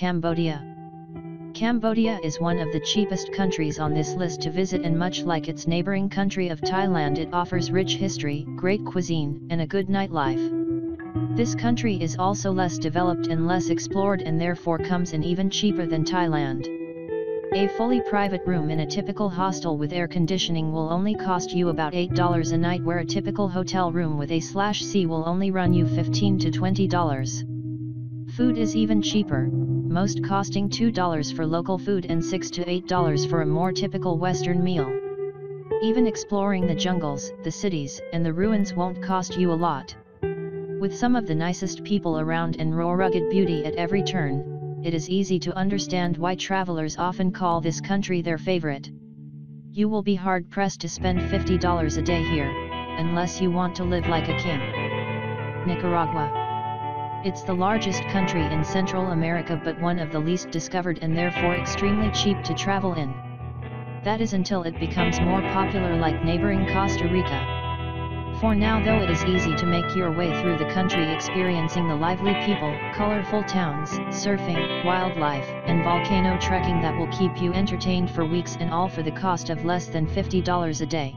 Cambodia. Cambodia is one of the cheapest countries on this list to visit, and much like its neighboring country of Thailand, it offers rich history, great cuisine, and a good nightlife. This country is also less developed and less explored, and therefore comes in even cheaper than Thailand. A fully private room in a typical hostel with air conditioning will only cost you about $8 a night, where a typical hotel room with A/C will only run you $15 to $20. Food is even cheaper, most costing $2 for local food and $6 to $8 for a more typical Western meal. Even exploring the jungles, the cities, and the ruins won't cost you a lot. With some of the nicest people around and raw rugged beauty at every turn, it is easy to understand why travelers often call this country their favorite. You will be hard-pressed to spend $50 a day here, unless you want to live like a king. Nicaragua. It's the largest country in Central America, but one of the least discovered and therefore extremely cheap to travel in. That is until it becomes more popular like neighboring Costa Rica. For now though, it is easy to make your way through the country experiencing the lively people, colorful towns, surfing, wildlife, and volcano trekking that will keep you entertained for weeks, and all for the cost of less than $50 a day.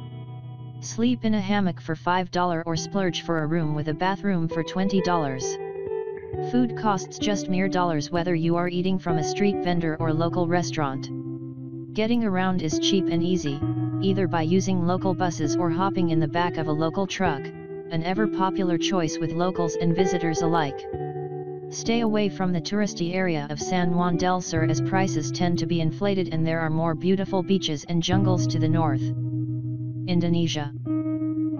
Sleep in a hammock for $5 or splurge for a room with a bathroom for $20. Food costs just mere dollars whether you are eating from a street vendor or local restaurant. Getting around is cheap and easy, either by using local buses or hopping in the back of a local truck, an ever-popular choice with locals and visitors alike. Stay away from the touristy area of San Juan del Sur, as prices tend to be inflated and there are more beautiful beaches and jungles to the north. Indonesia.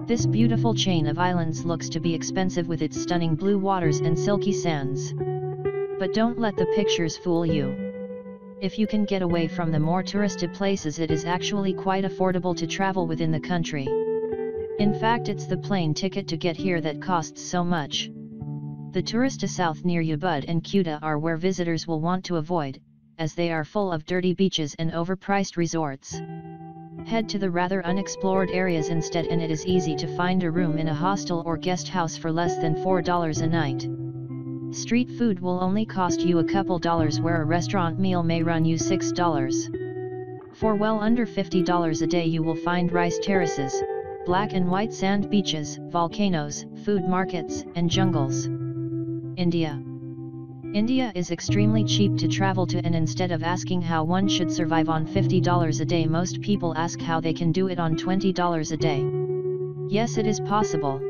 This beautiful chain of islands looks to be expensive with its stunning blue waters and silky sands. But don't let the pictures fool you. If you can get away from the more touristed places, it is actually quite affordable to travel within the country. In fact, it's the plane ticket to get here that costs so much. The tourista south near Ubud and Kuta are where visitors will want to avoid, as they are full of dirty beaches and overpriced resorts. Head to the rather unexplored areas instead, and it is easy to find a room in a hostel or guest house for less than $4 a night. Street food will only cost you a couple dollars, where a restaurant meal may run you $6. For well under $50 a day you will find rice terraces, black and white sand beaches, volcanoes, food markets, and jungles. India. India is extremely cheap to travel to, and instead of asking how one should survive on $50 a day, most people ask how they can do it on $20 a day. Yes, it is possible.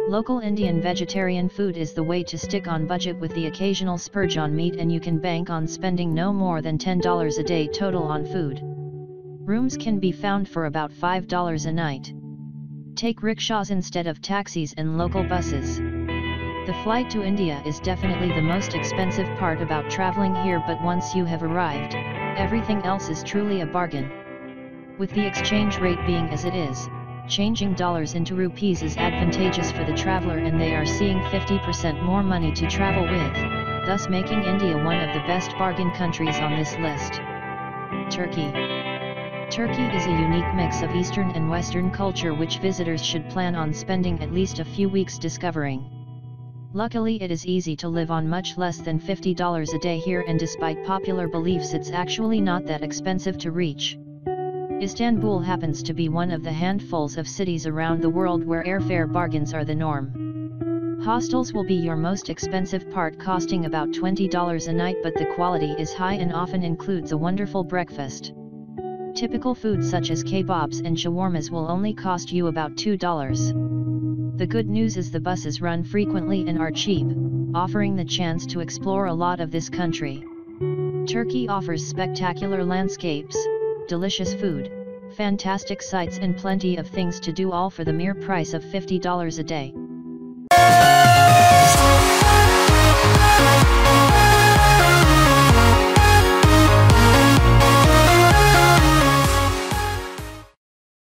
Local Indian vegetarian food is the way to stick on budget with the occasional splurge on meat, and you can bank on spending no more than $10 a day total on food. Rooms can be found for about $5 a night. Take rickshaws instead of taxis and local buses. The flight to India is definitely the most expensive part about traveling here, but once you have arrived, everything else is truly a bargain. With the exchange rate being as it is, changing dollars into rupees is advantageous for the traveler, and they are seeing 50% more money to travel with, thus making India one of the best bargain countries on this list. Turkey. Turkey is a unique mix of Eastern and Western culture which visitors should plan on spending at least a few weeks discovering. Luckily, it is easy to live on much less than $50 a day here, and despite popular beliefs, it's actually not that expensive to reach. Istanbul happens to be one of the handfuls of cities around the world where airfare bargains are the norm. Hostels will be your most expensive part, costing about $20 a night, but the quality is high and often includes a wonderful breakfast. Typical foods such as kebabs and shawarmas will only cost you about $2. The good news is the buses run frequently and are cheap, offering the chance to explore a lot of this country. Turkey offers spectacular landscapes, delicious food, fantastic sights, and plenty of things to do, all for the mere price of $50 a day.